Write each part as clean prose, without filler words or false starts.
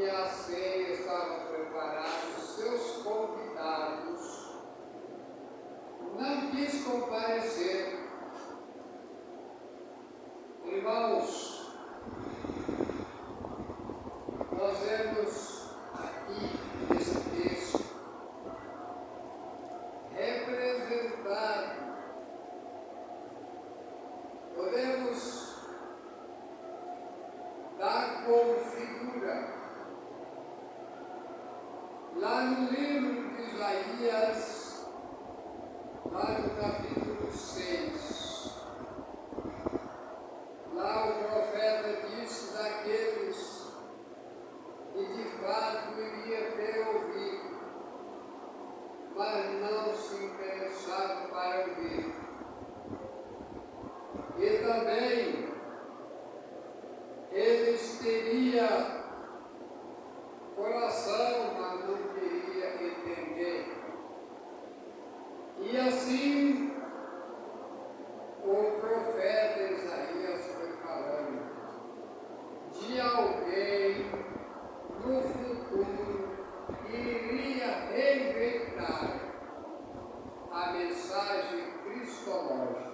que a ceia estava preparada, os seus convidados não quis comparecer. Irmãos, nós vemos aqui nesse texto representado, podemos dar como figura, lá no livro de Isaías, lá no capítulo 6, lá o profeta disse daqueles que de fato iria ter ouvido, mas não se interessaram para ouvir. E também eles teriam coração, mas não queria entender. E assim o profeta Isaías foi falando de alguém no futuro que iria rejeitar a mensagem cristológica.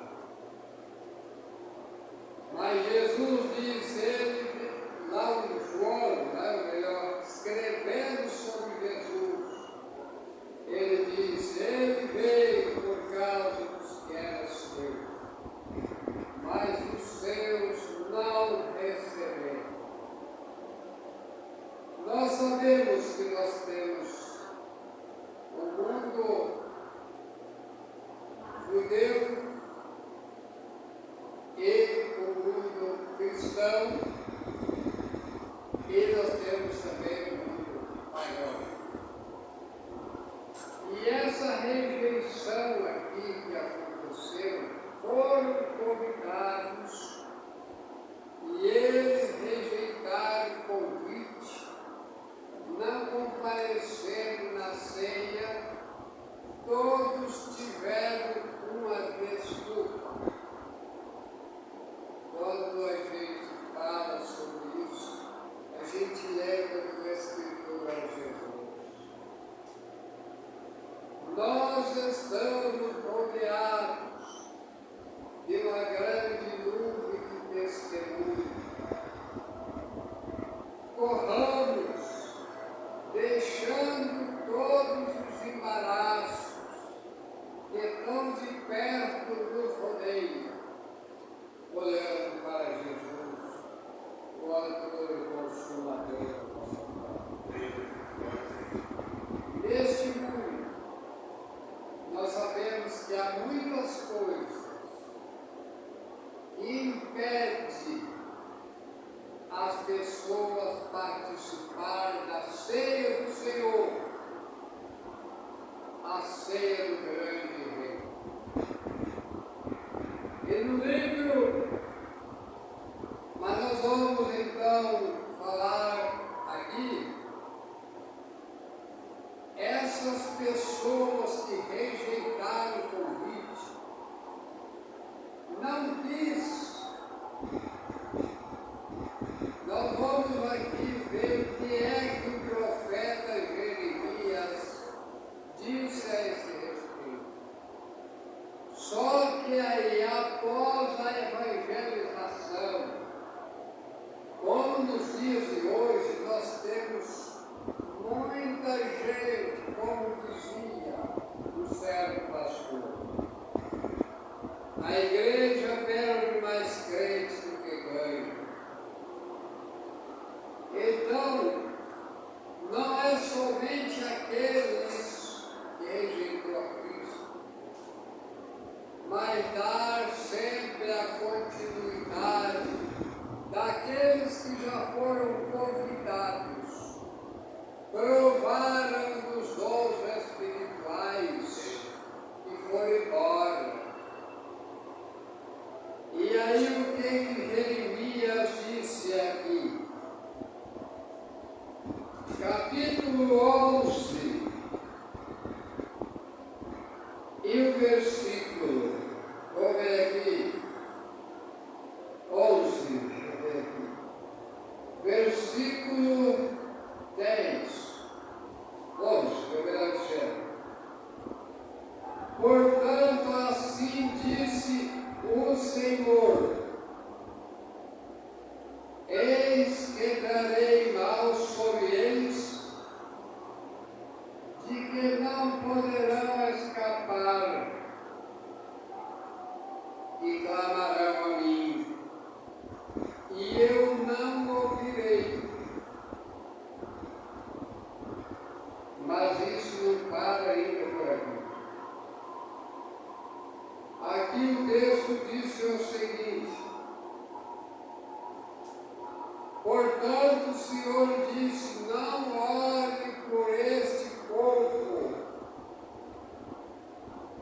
Mas Jesus diz, ele, lá em João, melhor, escrevendo sobre Jesus, ele diz, ele veio por causa dos que eram seus, mas os seus não receberam. Nós sabemos que nós temos o mundo judeu e o mundo cristão, e nós temos também o mundo pagão. E essa rejeição aqui que aconteceu, foram convidados e eles rejeitaram o convite, não comparecendo na ceia, todos tiveram uma desculpa. Quando a gente fala sobre isso, a gente lembra do Escritor Jesus. Nós estamos rodeados de uma grande nuvem de testemunhos. Corramos, deixando todos os embaraços que tão de perto nos rodeiam, olhando para Jesus, o autor e consumador da nossa fé. Neste mundo, nós sabemos que há muitas coisas que impedem as pessoas participarem da ceia do Senhor, a ceia do grande Rei. E no livro, mas nós vamos então falar aqui, essas pessoas que rejeitaram o convite, não quis. Nós vamos aqui ver o que é que o profeta Jeremias disse a esse respeito. Só que aí, após a evangelização, como nos dias de hoje, nós temos muita gente, como dizia o servo pastor, a igreja perde mais crentes do que ganha. Então, não é somente aqueles que rejeitou a Cristo, mas dar sempre a continuidade daqueles que já foram convidados, provaram dos dons espirituais e foram embora. E aí o que Jeremias disse aqui? Capítulo 11 e o versículo, vou ver aqui, 11, versículo Senhor disse: não ore por este povo,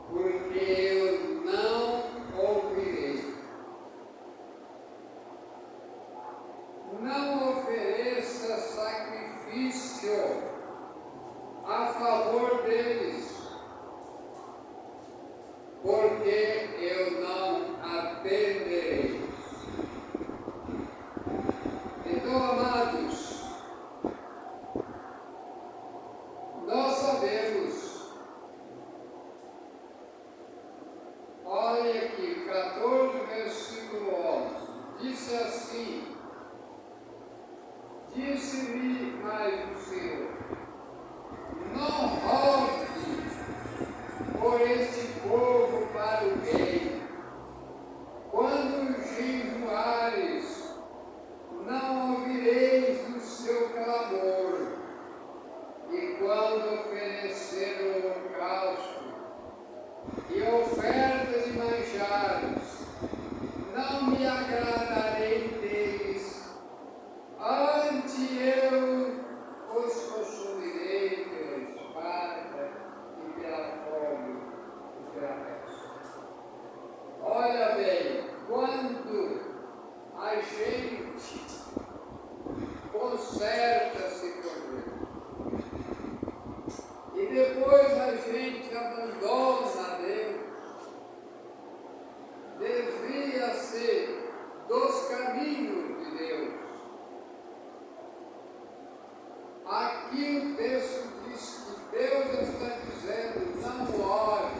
porque eu não ouvirei. Não ofereça sacrifício a favor deles, porque eu não atenderei. Então, amados, nós sabemos, olha aqui, 14, versículo 11, disse assim: disse-me mais o Senhor, não rogue por este povo para o bem. Quando jejuares, não ouvireis o seu clamor, e quando oferecer o holocausto e oferta de manjares, não me agradarei deles, antes eu os consumirei pela espada e pela fome e pela peste. Olha bem, quando a gente conserta-se com Deus e depois a gente abandona Deus, desvia-se dos caminhos de Deus. Aqui o texto diz que Deus está dizendo: não ore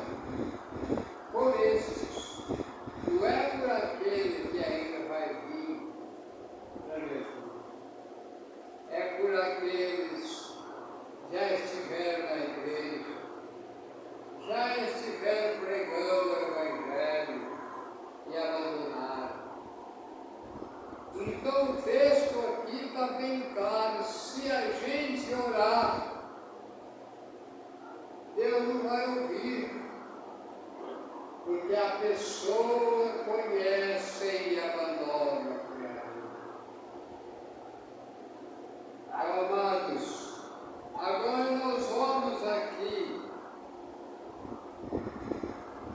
por estes, não é por aquele que ainda vai vir para Jesus, é por aqueles que já estiveram na igreja, já estiveram pregando o Evangelho e abandonaram. Então o texto aqui está bem claro: se a gente orar, Deus não vai ouvir, porque a pessoa conhece e abandona por ela. Amados, agora nós vamos aqui,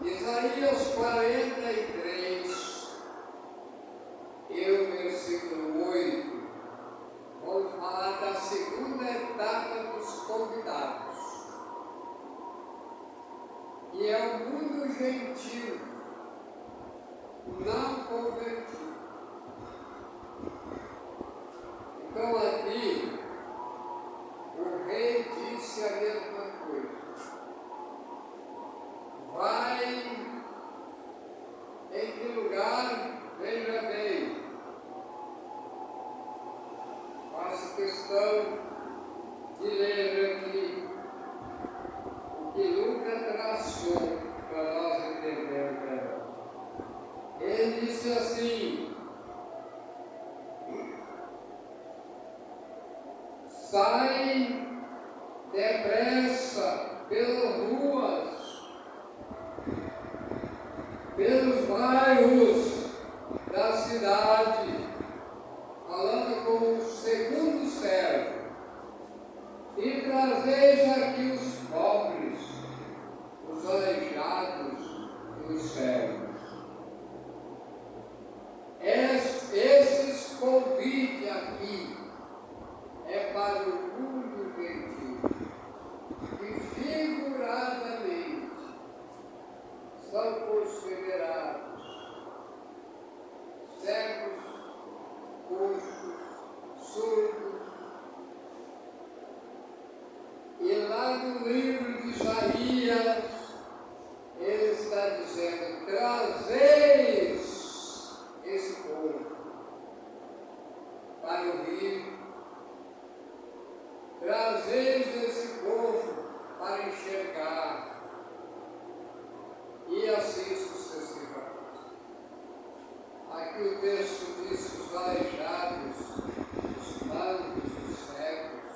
Isaías 43, e o versículo 8, vamos falar da segunda etapa dos convidados, que é o mundo gentil, não convertido. Então aqui, o rei disse a mesma coisa: vai em que lugar? Veja bem, faço questão de ler aqui o que Lucas traçou para nós entendermos melhor. Ele disse assim: sai depressa pelas ruas, pelos bairros da cidade, falando com o segundo servo, e trazeis aqui os pobres, os aleijados e os cegos. Esses convites aqui é para o mundo gentil, e figuradamente são considerados cegos, coxos, surdos. E lá no livro de Isaías, ele está dizendo: trazeis esse povo para ouvir, trazeis esse povo para enxergar, e assim sucessivamente. Aqui o texto diz: os aleijados, os mancos, os cegos.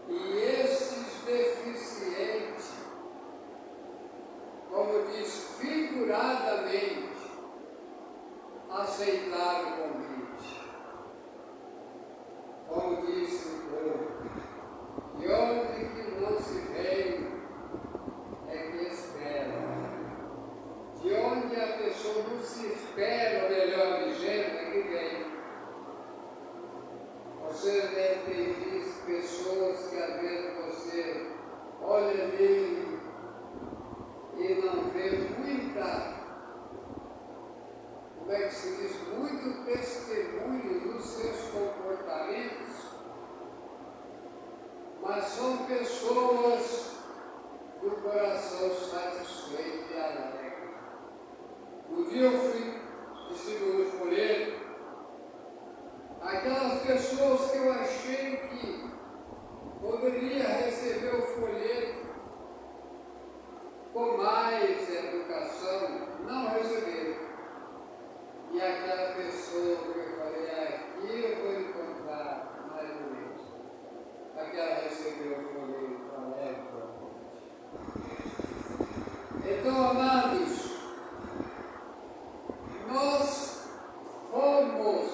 E esses deficientes, como diz, figuradamente, aceitaram o convite. Você deve ter visto pessoas que às vezes você olha nele e não vê muita, como é que se diz, muito testemunho dos seus comportamentos, mas são pessoas do coração satisfeito e alegre. Um dia eu fui distribuir o folheto, aquelas pessoas que eu achei que poderia receber o folheto com mais educação, não receberam. E aquela pessoa que eu falei, aqui eu vou encontrar mais ou menos. Aquela recebeu o folheto alegre. Então, amados, nós fomos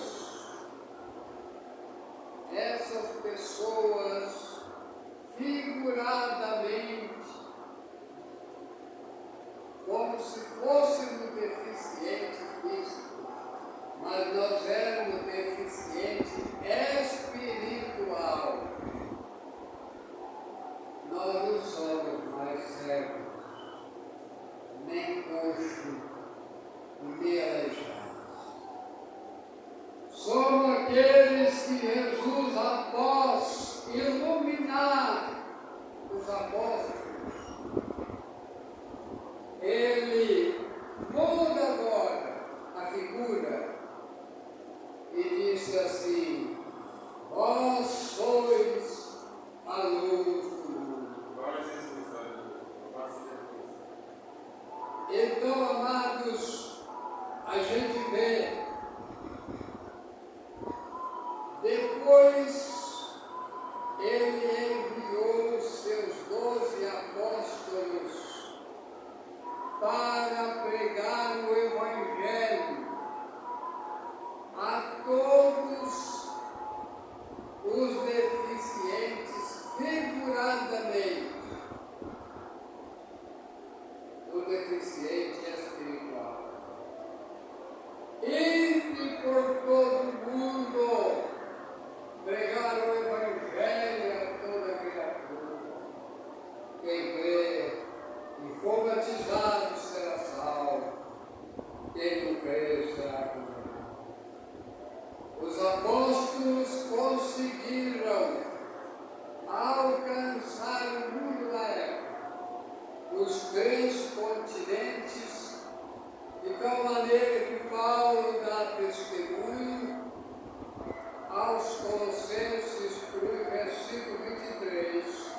essas pessoas figuradamente, como se fôssemos deficientes físicos, mas nós éramos deficientes espiritual. Nós não somos mais cegos, nem coxos, nem aleijados. Somos aqueles que Jesus, após iluminar os apóstolos, ele muda agora a figura e disse assim: vós sois a luz do mundo. Então, amados, a gente vê, depois ele enviou os seus 12 apóstolos para pregar o Evangelho a todos os deficientes, figuradamente, o deficiente espiritual. E por todo o mundo pregar o Evangelho a toda criatura. Quem crê e for batizado será salvo, quem não crê será condenado. Os apóstolos conseguiram alcançar o mundo da época, os 3 continentes, de tal maneira que Paulo dá testemunho aos Colossenses, versículo 23,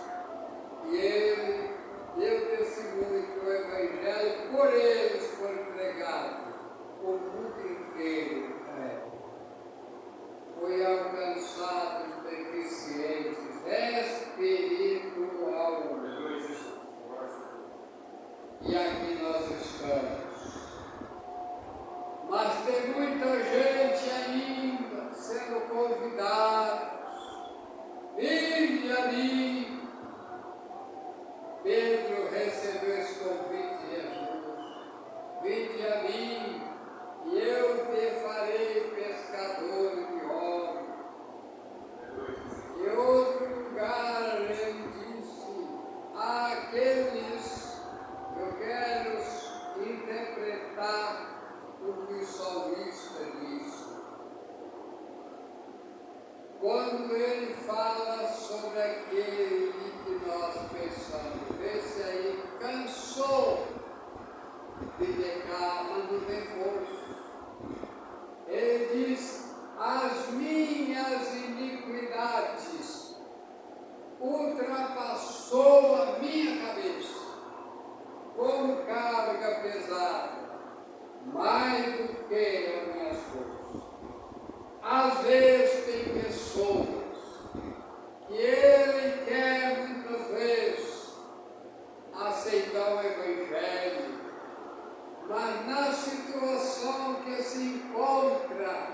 e ele deu testemunho que o Evangelho por eles foi pregado, o mundo inteiro. Foi alcançado os deficientes espiritualmente. E aqui nós estamos. Mas tem muita gente ainda sendo convidada. Vinde a mim. Pedro recebeu esse convite de Jesus. Vinde a mim e eu te farei pescador de homens. Em outro lugar ele disse àqueles, eu quero interpretar o que o salmista disse. Quando ele fala sobre aquele que nós pensamos, esse aí cansou de pecar, mas não tem força. Ele diz: as minhas iniquidades ultrapassou a minha cabeça, como carga pesada, mais do que as minhas forças. Às vezes tem pessoas que ele quer muitas vezes aceitar o Evangelho, mas na situação que se encontra,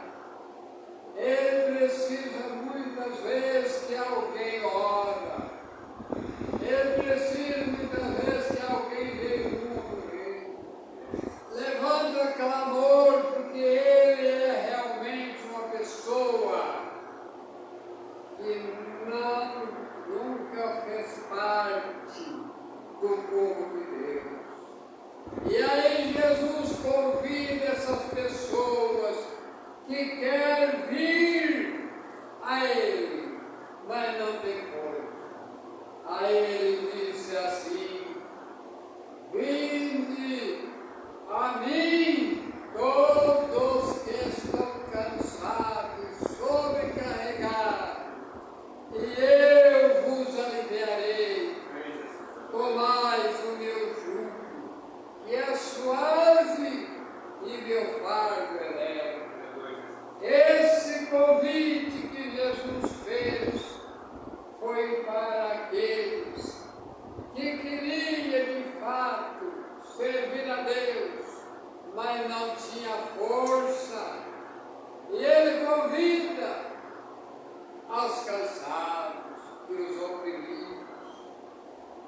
aos cansados e os oprimidos.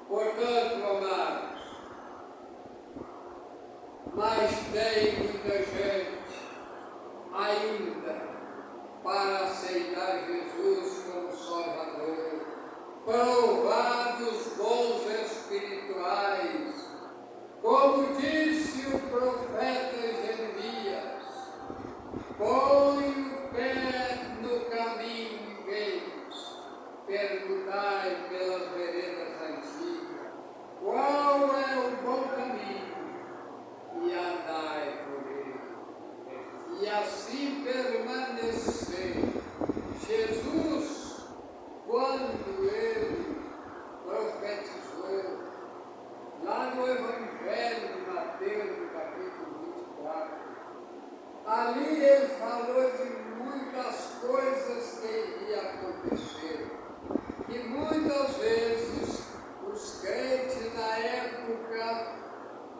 Portanto, amados, mas tem muita gente ainda para aceitar Jesus como Salvador, provar dos bons espirituais, como disse o profeta Jeremias: põe o pé no caminho e veis, perguntai pelas veredas antigas, qual é o bom caminho, e andai por ele. E assim permanecer. Jesus, quando ele profetizou, lá no Evangelho de Mateus, no capítulo 24, ali ele falou de muitas coisas que iriam acontecer, que muitas vezes os crentes na época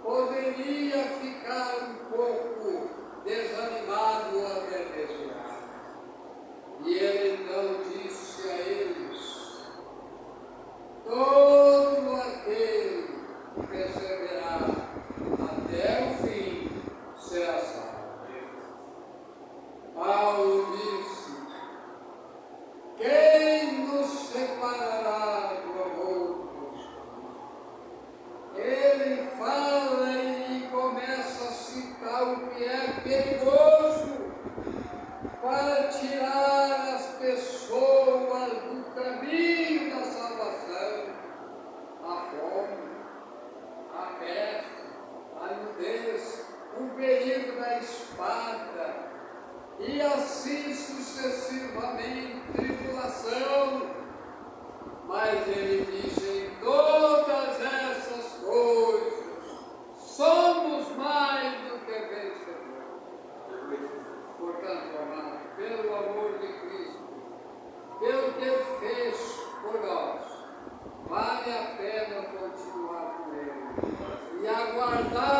poderiam ficar um pouco desanimados ou atemorizado. E ele então disse a eles: todo aquele que perseverar até o fim será salvo. Paulo disse: quem nos separará do amor de Deus? Ele fala e começa a citar o que é perigoso para tirar as pessoas do caminho da salvação: a fome, a peste, a nudez, o perigo da espada, e assim sucessivamente, tribulação. Mas ele diz: em todas essas coisas somos mais do que vencedores. Portanto, amado, pelo amor de Cristo, pelo que fez por nós, vale a pena continuar com ele e aguardar